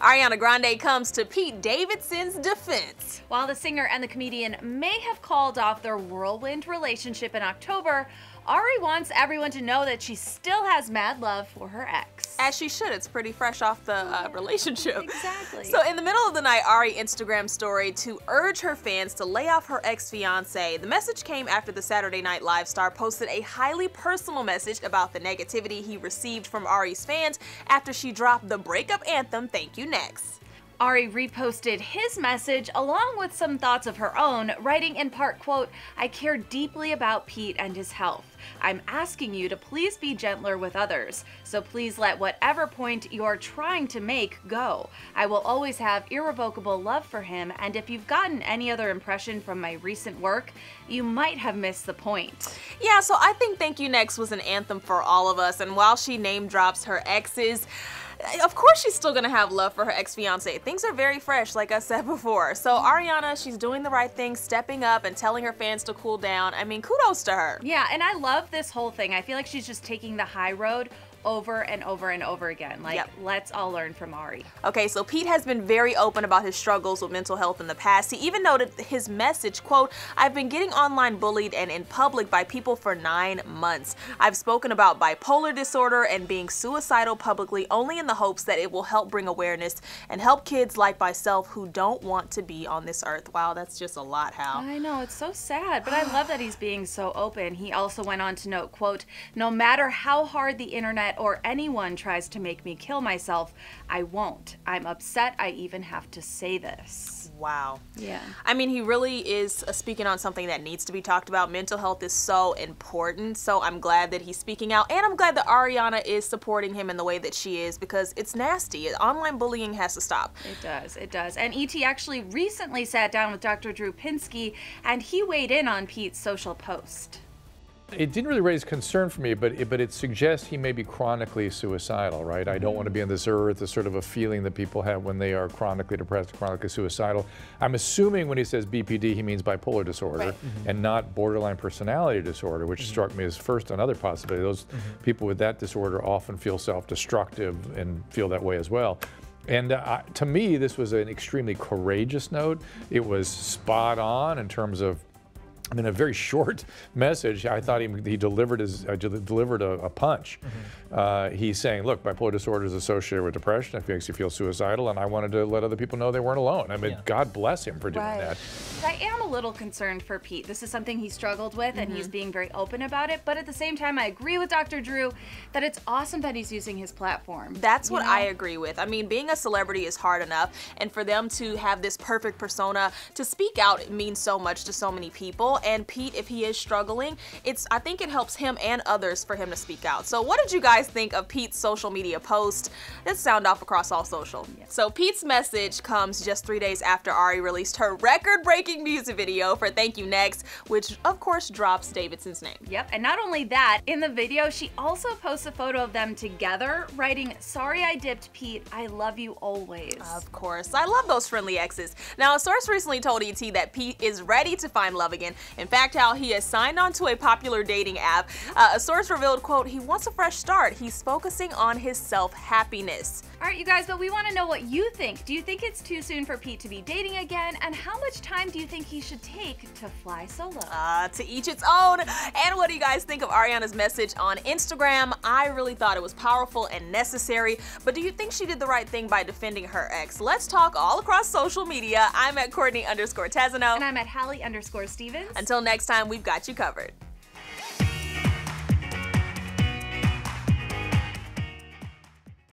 Ariana Grande comes to Pete Davidson's defense. While the singer and the comedian may have called off their whirlwind relationship in October, Ari wants everyone to know that she still has mad love for her ex. As she should. It's pretty fresh off the relationship. Exactly. So in the middle of the night, Ari Instagram story to urge her fans to lay off her ex-fiance. The message came after the Saturday Night Live star posted a highly personal message about the negativity he received from Ari's fans after she dropped the breakup anthem, Thank You Next. Ari reposted his message along with some thoughts of her own, writing in part, quote, "I care deeply about Pete and his health. I'm asking you to please be gentler with others, so please let whatever point you're trying to make go. I will always have irrevocable love for him, and if you've gotten any other impression from my recent work, you might have missed the point." Yeah, so I think Thank You Next was an anthem for all of us, and while she name drops her exes, of course she's still gonna have love for her ex-fiance. Things are very fresh, like I said before. So Ariana, she's doing the right thing, stepping up and telling her fans to cool down. I mean, kudos to her. Yeah, and I love this whole thing. I feel like she's just taking the high road over and over and over again. Like, let's all learn from Ari. Okay, so Pete has been very open about his struggles with mental health in the past. He even noted his message, quote, "I've been getting online bullied and in public by people for 9 months. I've spoken about bipolar disorder and being suicidal publicly only in the hopes that it will help bring awareness and help kids like myself who don't want to be on this earth." Wow, that's just a lot, Hal. I know, it's so sad, but I love that he's being so open. He also went on to note, quote, "No matter how hard the internet or anyone tries to make me kill myself, I won't. I'm upset I even have to say this." Wow. Yeah. I mean, he really is speaking on something that needs to be talked about. Mental health is so important, so I'm glad that he's speaking out, and I'm glad that Ariana is supporting him in the way that she is, because it's nasty. Online bullying has to stop. It does, it does. And E.T. actually recently sat down with Dr. Drew Pinsky, and he weighed in on Pete's social post. It didn't really raise concern for me, but it suggests he may be chronically suicidal, right? I don't want to be on this earth, is sort of a feeling that people have when they are chronically depressed, chronically suicidal. I'm assuming when he says BPD, he means bipolar disorder, and not borderline personality disorder, which struck me as first another possibility. Those people with that disorder often feel self-destructive and feel that way as well. And to me, this was an extremely courageous note. It was spot on in terms of, I mean, a very short message. I thought he delivered a punch. He's saying, look, bipolar disorder is associated with depression. It makes you feel suicidal, and I wanted to let other people know they weren't alone. I mean, God bless him for doing that. I am a little concerned for Pete. This is something he struggled with, and he's being very open about it. But at the same time, I agree with Dr. Drew that it's awesome that he's using his platform. That's what I agree with. I mean, being a celebrity is hard enough, and for them to have this perfect persona to speak out, it means so much to so many people. And Pete, if he is struggling, I think it helps him and others for him to speak out. So what did you guys think of Pete's social media post? Let's sound off across all social. So Pete's message comes just 3 days after Ari released her record-breaking music video for Thank You Next, which of course drops Davidson's name. Yep, and not only that, in the video, she also posts a photo of them together, writing, "Sorry I dipped, Pete. I love you always." Of course. I love those friendly exes. Now, a source recently told ET that Pete is ready to find love again. In fact, how he has signed on to a popular dating app. A source revealed, quote, "He wants a fresh start. He's focusing on his self-happiness." All right, you guys, but we want to know what you think. Do you think it's too soon for Pete to be dating again? And how much time do you think he should take to fly solo? To each its own. And what do you guys think of Ariana's message on Instagram? I really thought it was powerful and necessary, but do you think she did the right thing by defending her ex? Let's talk all across social media. I'm at Courtney_Tazano. And I'm at Hallie_Stevens. Until next time, we've got you covered.